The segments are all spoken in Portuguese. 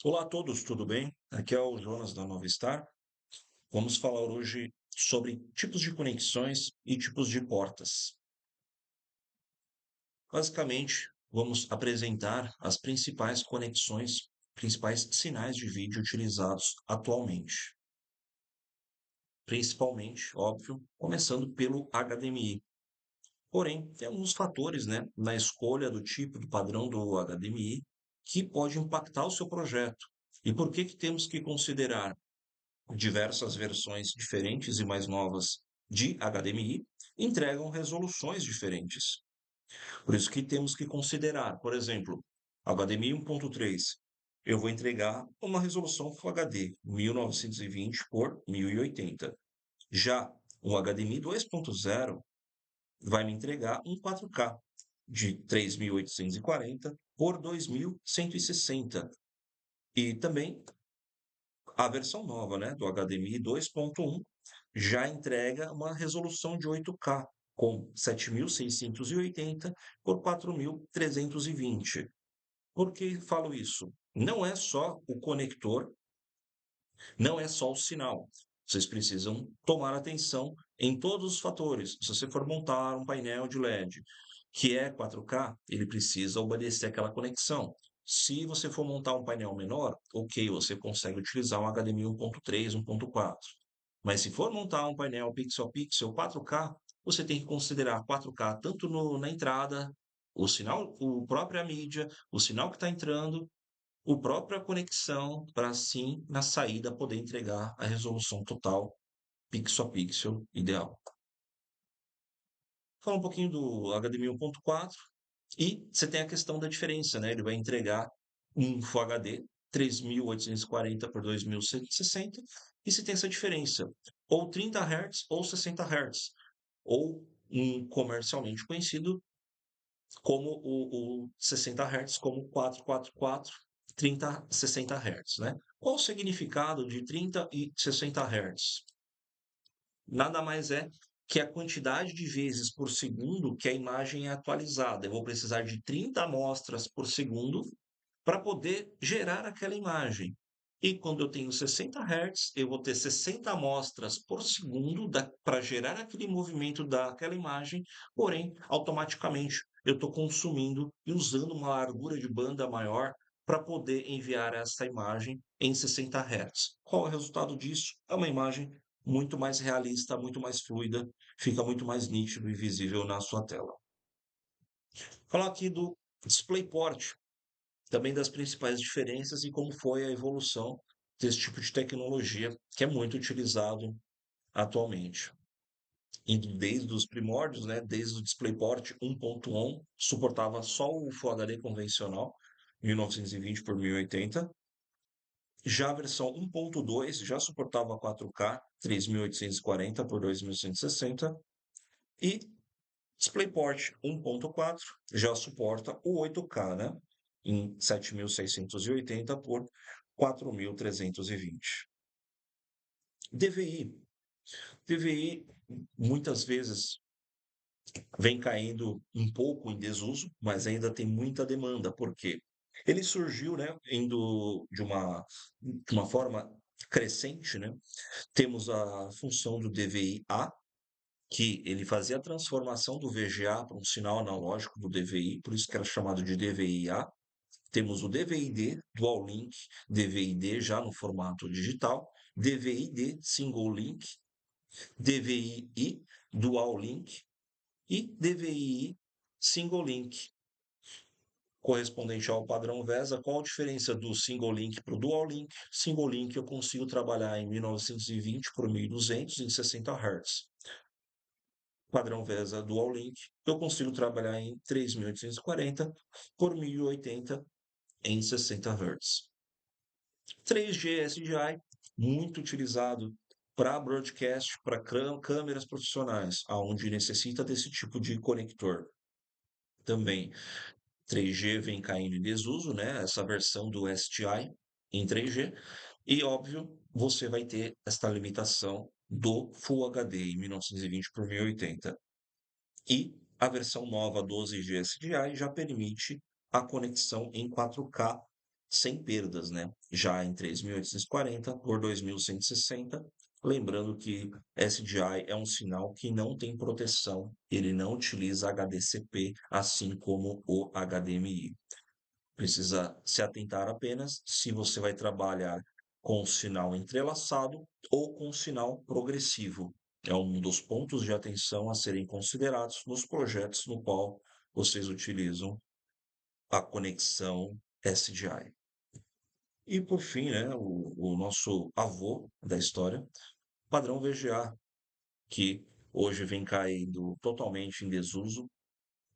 Olá a todos, tudo bem? Aqui é o Jonas da Novistar. Vamos falar hoje sobre tipos de conexões e tipos de portas. Basicamente, vamos apresentar as principais conexões, principais sinais de vídeo utilizados atualmente. Principalmente, óbvio, começando pelo HDMI. Porém, tem alguns fatores, né, na escolha do tipo, do padrão do HDMI, que pode impactar o seu projeto. E por que que temos que considerar diversas versões diferentes e mais novas de HDMI entregam resoluções diferentes. Por isso que temos que considerar, por exemplo, HDMI 1.3. Eu vou entregar uma resolução Full HD 1920 por 1080. Já o HDMI 2.0 vai me entregar um 4K de 3840 por 2160. E também a versão nova, né, do HDMI 2.1 já entrega uma resolução de 8K com 7.680 por 4.320. Por que falo isso? Não é só o conector, não é só o sinal. Vocês precisam tomar atenção em todos os fatores. Se você for montar um painel de LED que é 4K, ele precisa obedecer aquela conexão. Se você for montar um painel menor, ok, você consegue utilizar um HDMI 1.3, 1.4. Mas se for montar um painel pixel a pixel 4K, você tem que considerar 4K tanto na entrada, o sinal, o própria mídia, o sinal que está entrando, o própria conexão, para assim na saída poder entregar a resolução total pixel a pixel ideal. Falar um pouquinho do HDMI 1.4 e você tem a questão da diferença, né? Ele vai entregar um Full HD 3840 por 2160 e se tem essa diferença, ou 30 Hz ou 60 Hz, ou um comercialmente conhecido como o 60 Hz, como 444, 30, 60 Hz, né? Qual o significado de 30 e 60 Hz? Nada mais é que a quantidade de vezes por segundo que a imagem é atualizada. Eu vou precisar de 30 amostras por segundo para poder gerar aquela imagem. E quando eu tenho 60 Hz, eu vou ter 60 amostras por segundo para gerar aquele movimento daquela imagem, porém, automaticamente eu estou consumindo e usando uma largura de banda maior para poder enviar essa imagem em 60 Hz. Qual é o resultado disso? É uma imagem muito mais realista, muito mais fluida, fica muito mais nítido e visível na sua tela. Falar aqui do DisplayPort, também das principais diferenças e como foi a evolução desse tipo de tecnologia que é muito utilizado atualmente. Indo desde os primórdios, né, desde o DisplayPort 1.1, suportava só o Full HD convencional, 1920 por 1080. Já a versão 1.2 já suportava 4K, 3840 por 2160. E DisplayPort 1.4 já suporta o 8K, né? Em 7.680 por 4.320. DVI. DVI muitas vezes vem caindo um pouco em desuso, mas ainda tem muita demanda. Por quê? Ele surgiu, né, indo de uma forma crescente, né? Temos a função do DVI-A, que ele fazia a transformação do VGA para um sinal analógico do DVI, por isso que era chamado de DVI-A. Temos o DVI-D, Dual Link, DVI-D já no formato digital, DVI-D, Single Link, DVI-I, Dual Link e DVI-I, Single Link, correspondente ao padrão VESA. Qual a diferença do Single Link para o Dual Link? Single Link eu consigo trabalhar em 1920 por 1200 em 60 Hz. Padrão VESA Dual Link, eu consigo trabalhar em 3.840 por 1080 em 60 Hz. 3G SDI, muito utilizado para broadcast, para câmeras profissionais, aonde necessita desse tipo de conector. Também 3G vem caindo em desuso, né? Essa versão do SDI em 3G. E, óbvio, você vai ter esta limitação do Full HD em 1920 por 1080. E a versão nova 12G SDI já permite a conexão em 4K sem perdas, né? Já em 3.840 por 2.160, lembrando que SDI é um sinal que não tem proteção, ele não utiliza HDCP, assim como o HDMI. Precisa se atentar apenas se você vai trabalhar com sinal entrelaçado ou com sinal progressivo. É um dos pontos de atenção a serem considerados nos projetos no qual vocês utilizam a conexão SDI. E por fim, né, o nosso avô da história, padrão VGA, que hoje vem caindo totalmente em desuso,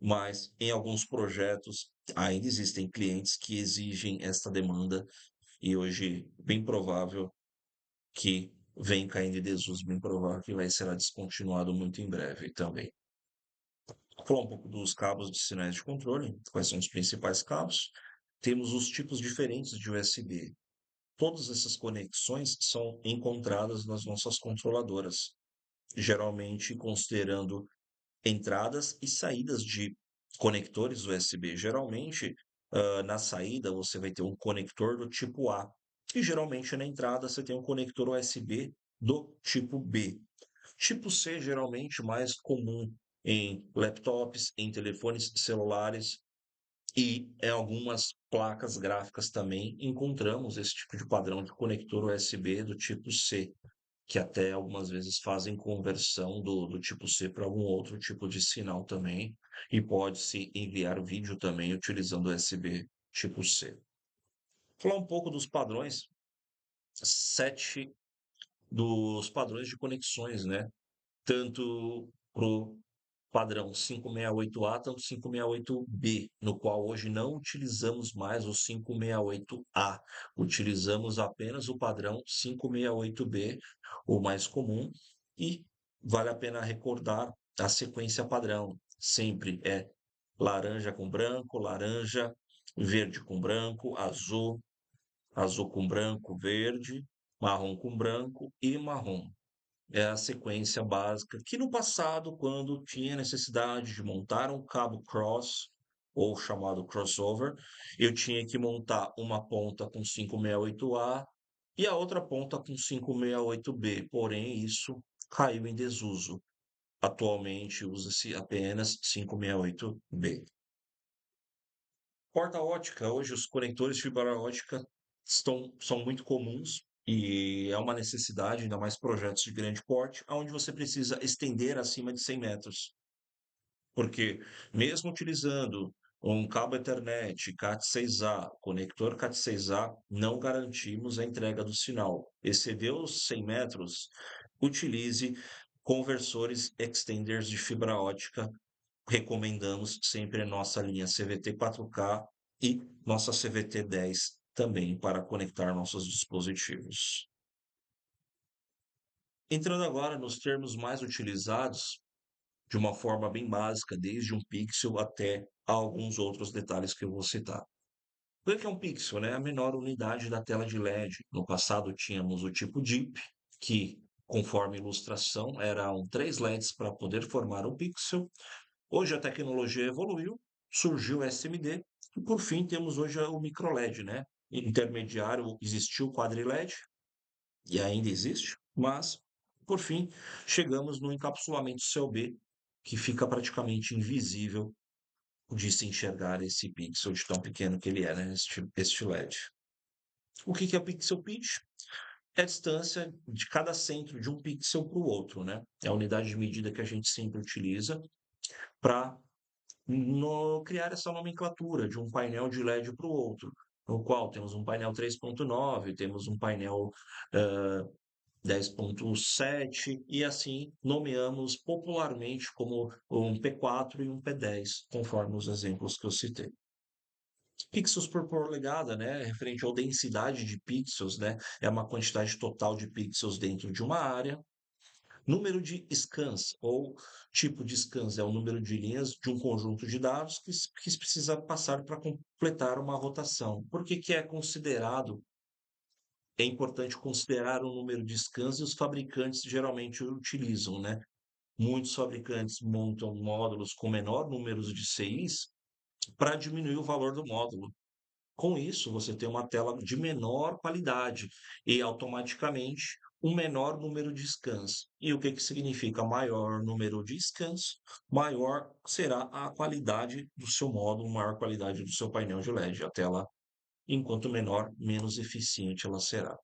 mas em alguns projetos ainda existem clientes que exigem esta demanda e hoje bem provável que vem caindo em desuso, bem provável que vai ser descontinuado muito em breve também. Vou falar um pouco dos cabos de sinais de controle, quais são os principais cabos. Temos os tipos diferentes de USB. Todas essas conexões são encontradas nas nossas controladoras, geralmente considerando entradas e saídas de conectores USB. Geralmente, na saída você vai ter um conector do tipo A, e geralmente na entrada você tem um conector USB do tipo B. Tipo C, geralmente mais comum em laptops, em telefones celulares e em algumas placas gráficas também encontramos esse tipo de padrão de conector USB do tipo C, que até algumas vezes fazem conversão do tipo C para algum outro tipo de sinal também, e pode-se enviar vídeo também utilizando USB tipo C. Falar um pouco dos padrões, 7 dos padrões de conexões, né? Tanto para o padrão 568A, tanto 568B, no qual hoje não utilizamos mais o 568A, utilizamos apenas o padrão 568B, o mais comum, e vale a pena recordar a sequência padrão. Sempre é laranja com branco, laranja, verde com branco, azul, azul com branco, verde, marrom com branco e marrom. É a sequência básica que no passado, quando tinha necessidade de montar um cabo cross, ou chamado crossover, eu tinha que montar uma ponta com 568A e a outra ponta com 568B, porém isso caiu em desuso. Atualmente usa-se apenas 568B. Porta ótica, hoje os conectores de fibra ótica são muito comuns e é uma necessidade, ainda mais projetos de grande porte, onde você precisa estender acima de 100 metros. Porque mesmo utilizando um cabo Ethernet Cat6A, conector Cat6A, não garantimos a entrega do sinal. Excedeu os 100 metros, utilize conversores extenders de fibra ótica. Recomendamos sempre a nossa linha CVT 4K e nossa CVT 10 também para conectar nossos dispositivos. Entrando agora nos termos mais utilizados, de uma forma bem básica, desde um pixel até alguns outros detalhes que eu vou citar. O que é um pixel, né? A menor unidade da tela de LED. No passado tínhamos o tipo DIP, que, conforme a ilustração, eram 3 LEDs para poder formar um pixel. Hoje a tecnologia evoluiu, surgiu o SMD e por fim temos hoje o microLED, né? Intermediário existiu o quadri-LED e ainda existe, mas por fim chegamos no encapsulamento COB, que fica praticamente invisível de se enxergar esse pixel de tão pequeno que ele é, né? Este LED. O que é o pixel pitch? É a distância de cada centro de um pixel para o outro, né? É a unidade de medida que a gente sempre utiliza para criar essa nomenclatura de um painel de LED para o outro, no qual temos um painel 3.9, temos um painel 10.7 e assim nomeamos popularmente como um P4 e um P10, conforme os exemplos que eu citei. Pixels por polegada, né, referente à densidade de pixels, né, é uma quantidade total de pixels dentro de uma área. Número de scans, ou tipo de scans, é o número de linhas de um conjunto de dados que precisa passar para completar uma rotação. Por que que é considerado, é importante considerar o número de scans e os fabricantes geralmente utilizam, né? Muitos fabricantes montam módulos com menor número de CIs para diminuir o valor do módulo. Com isso, você tem uma tela de menor qualidade e automaticamente um menor número de scans. E o que que significa maior número de scans? Maior será a qualidade do seu módulo, maior qualidade do seu painel de LED. A tela, enquanto menor, menos eficiente ela será.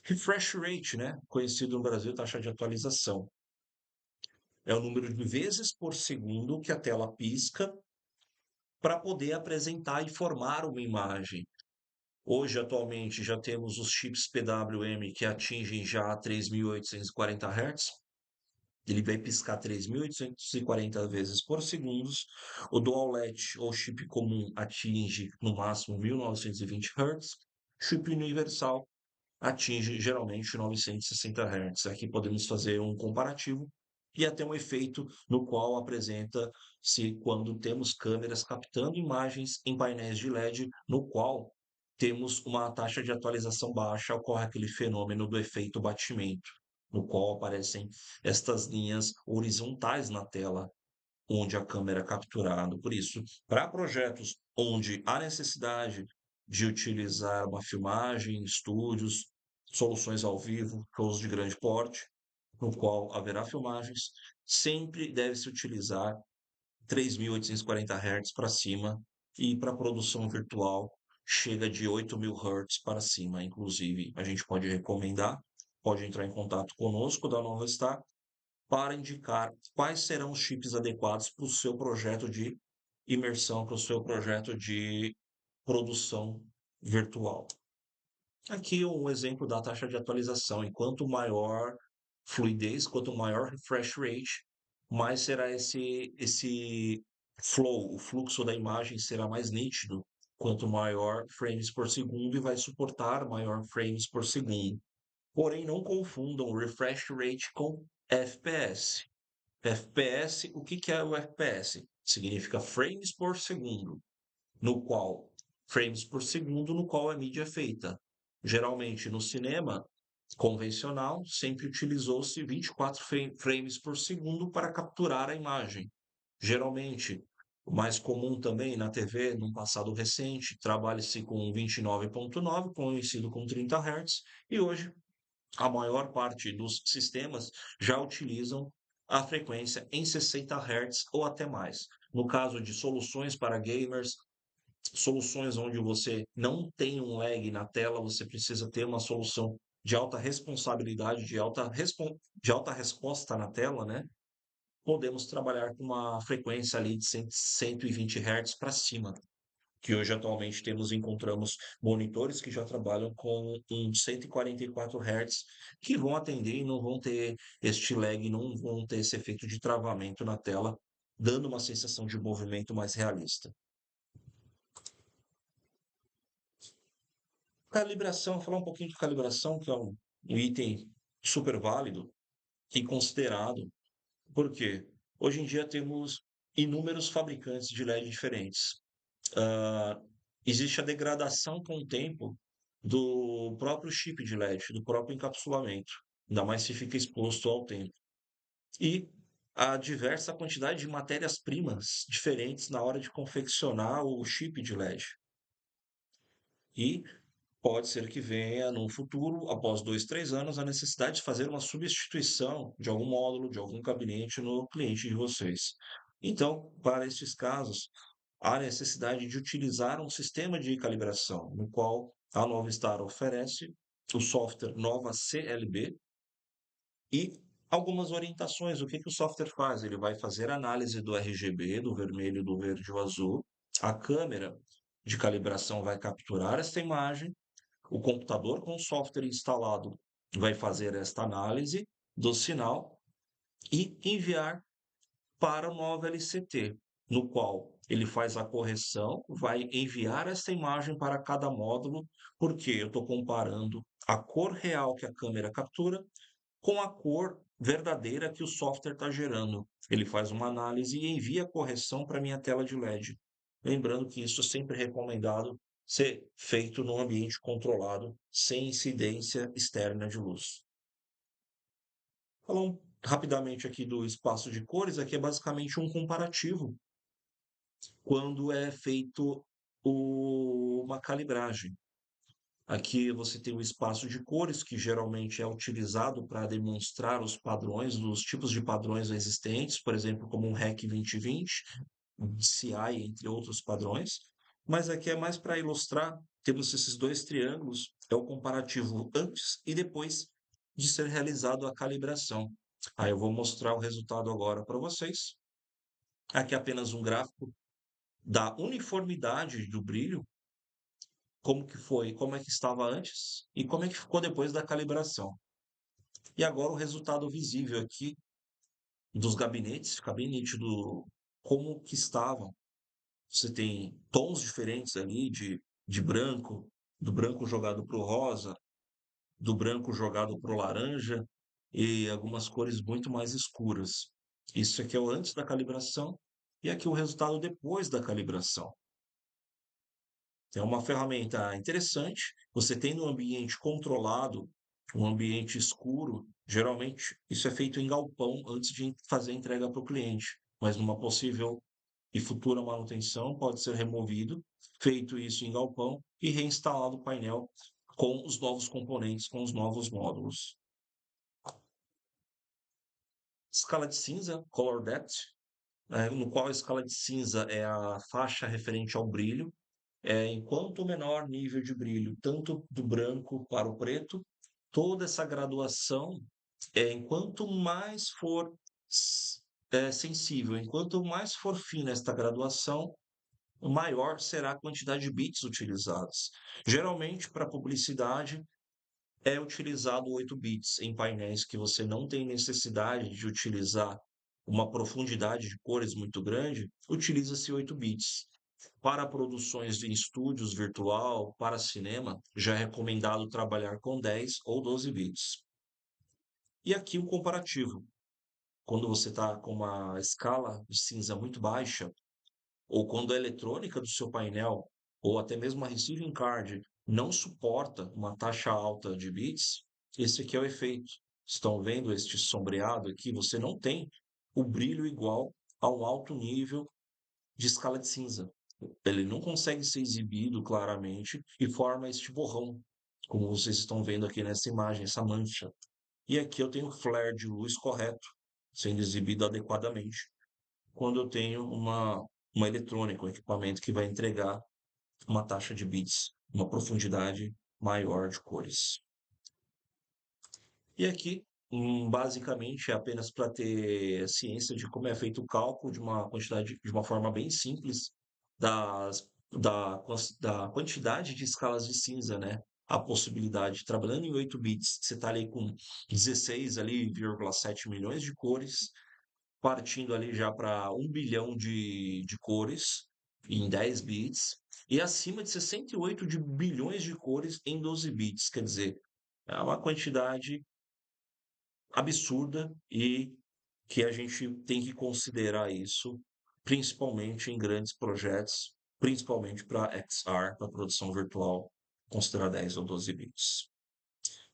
Refresh rate, né? Conhecido no Brasil, taxa de atualização. É o número de vezes por segundo que a tela pisca para poder apresentar e formar uma imagem. Hoje, atualmente, já temos os chips PWM que atingem já 3.840 Hz. Ele vai piscar 3.840 vezes por segundo. O Dual LED ou chip comum atinge no máximo 1.920 Hz. Chip universal atinge geralmente 960 Hz. Aqui podemos fazer um comparativo e até um efeito no qual apresenta-se quando temos câmeras captando imagens em painéis de LED, no qual temos uma taxa de atualização baixa, ocorre aquele fenômeno do efeito batimento, no qual aparecem estas linhas horizontais na tela, onde a câmera é capturada. Por isso, para projetos onde há necessidade de utilizar uma filmagem em estúdios, soluções ao vivo, shows de grande porte, no qual haverá filmagens, sempre deve-se utilizar 3.840 Hz para cima e para produção virtual chega de 8.000 Hz para cima. Inclusive, a gente pode recomendar, pode entrar em contato conosco da Nova Star para indicar quais serão os chips adequados para o seu projeto de imersão, para o seu projeto de produção virtual. Aqui um exemplo da taxa de atualização. E quanto maior fluidez, quanto maior refresh rate, mais será esse flow, o fluxo da imagem será mais nítido. Quanto maior frames por segundo e vai suportar maior frames por segundo. Porém, não confundam refresh rate com FPS. FPS, o que que é o FPS? Significa frames por segundo, no qual frames por segundo no qual a mídia é feita. Geralmente no cinema convencional sempre utilizou-se 24 frames por segundo para capturar a imagem. Geralmente, o mais comum também na TV, num passado recente, trabalha-se com 29.9, conhecido como 30 Hz, e hoje a maior parte dos sistemas já utilizam a frequência em 60 Hz ou até mais. No caso de soluções para gamers, soluções onde você não tem um lag na tela, você precisa ter uma solução de alta responsabilidade, de alta resposta na tela, né? Podemos trabalhar com uma frequência ali de 120 Hz para cima, que hoje atualmente encontramos monitores que já trabalham com um 144 Hz, que vão atender e não vão ter este lag, não vão ter esse efeito de travamento na tela, dando uma sensação de movimento mais realista. Calibração, falar um pouquinho de calibração, que é um item super válido e considerado, porque hoje em dia temos inúmeros fabricantes de LED diferentes. Ah, existe a degradação com o tempo do próprio chip de LED, do próprio encapsulamento, ainda mais se fica exposto ao tempo. E a diversa quantidade de matérias-primas diferentes na hora de confeccionar o chip de LED. E pode ser que venha no futuro, após 2, 3 anos, a necessidade de fazer uma substituição de algum módulo, de algum gabinete no cliente de vocês. Então, para estes casos, há necessidade de utilizar um sistema de calibração, no qual a Nova Star oferece o software Nova CLB e algumas orientações. O que que o software faz? Ele vai fazer análise do RGB, do vermelho, do verde e do azul. A câmera de calibração vai capturar esta imagem. O computador com o software instalado vai fazer esta análise do sinal e enviar para o novo LCT, no qual ele faz a correção, vai enviar essa imagem para cada módulo, porque eu estou comparando a cor real que a câmera captura com a cor verdadeira que o software está gerando. Ele faz uma análise e envia a correção para a minha tela de LED. Lembrando que isso é sempre recomendado ser feito num ambiente controlado, sem incidência externa de luz. Falando rapidamente aqui do espaço de cores, aqui é basicamente um comparativo quando é feito uma calibragem. Aqui você tem o espaço de cores, que geralmente é utilizado para demonstrar os padrões dos tipos de padrões existentes, por exemplo, como um REC 2020, CI, entre outros padrões. Mas aqui é mais para ilustrar, temos esses dois triângulos, é o comparativo antes e depois de ser realizado a calibração. Aí eu vou mostrar o resultado agora para vocês. Aqui é apenas um gráfico da uniformidade do brilho, como que foi, como é que estava antes e como é que ficou depois da calibração. E agora o resultado visível aqui dos gabinetes, fica bem nítido como que estavam. Você tem tons diferentes ali de branco, do branco jogado para o rosa, do branco jogado para o laranja e algumas cores muito mais escuras. Isso aqui é o antes da calibração e aqui o resultado depois da calibração. É uma ferramenta interessante. Você tem no ambiente controlado, um ambiente escuro, geralmente isso é feito em galpão antes de fazer a entrega para o cliente, mas numa possível e futura manutenção pode ser removido, feito isso em galpão e reinstalado o painel com os novos componentes, com os novos módulos. Escala de cinza, Color Depth, no qual a escala de cinza é a faixa referente ao brilho. Enquanto menor nível de brilho, tanto do branco para o preto, toda essa graduação, enquanto mais for sensível, enquanto mais for fina esta graduação, maior será a quantidade de bits utilizados. Geralmente, para publicidade, é utilizado 8 bits em painéis que você não tem necessidade de utilizar uma profundidade de cores muito grande, utiliza-se 8 bits. Para produções em estúdios virtual, para cinema, já é recomendado trabalhar com 10 ou 12 bits. E aqui o comparativo. Quando você está com uma escala de cinza muito baixa, ou quando a eletrônica do seu painel, ou até mesmo a receiving card, não suporta uma taxa alta de bits, esse aqui é o efeito. Estão vendo este sombreado aqui? Você não tem o brilho igual a um alto nível de escala de cinza. Ele não consegue ser exibido claramente e forma este borrão, como vocês estão vendo aqui nessa imagem, essa mancha. E aqui eu tenho o flare de luz correto, sendo exibido adequadamente, quando eu tenho uma eletrônica, um equipamento que vai entregar uma taxa de bits, uma profundidade maior de cores. E aqui, basicamente, é apenas para ter ciência de como é feito o cálculo de uma quantidade, de uma forma bem simples, da quantidade de escalas de cinza, né? A possibilidade, trabalhando em 8 bits, você está ali com 16 ali, 7 milhões de cores, partindo ali já para 1 bilhão de cores em 10 bits, e acima de 68 de bilhões de cores em 12 bits. Quer dizer, é uma quantidade absurda e que a gente tem que considerar isso, principalmente em grandes projetos, principalmente para XR, para produção virtual, considerar 10 ou 12 bits.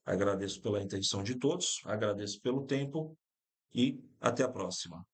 Agradeço pela atenção de todos, agradeço pelo tempo e até a próxima.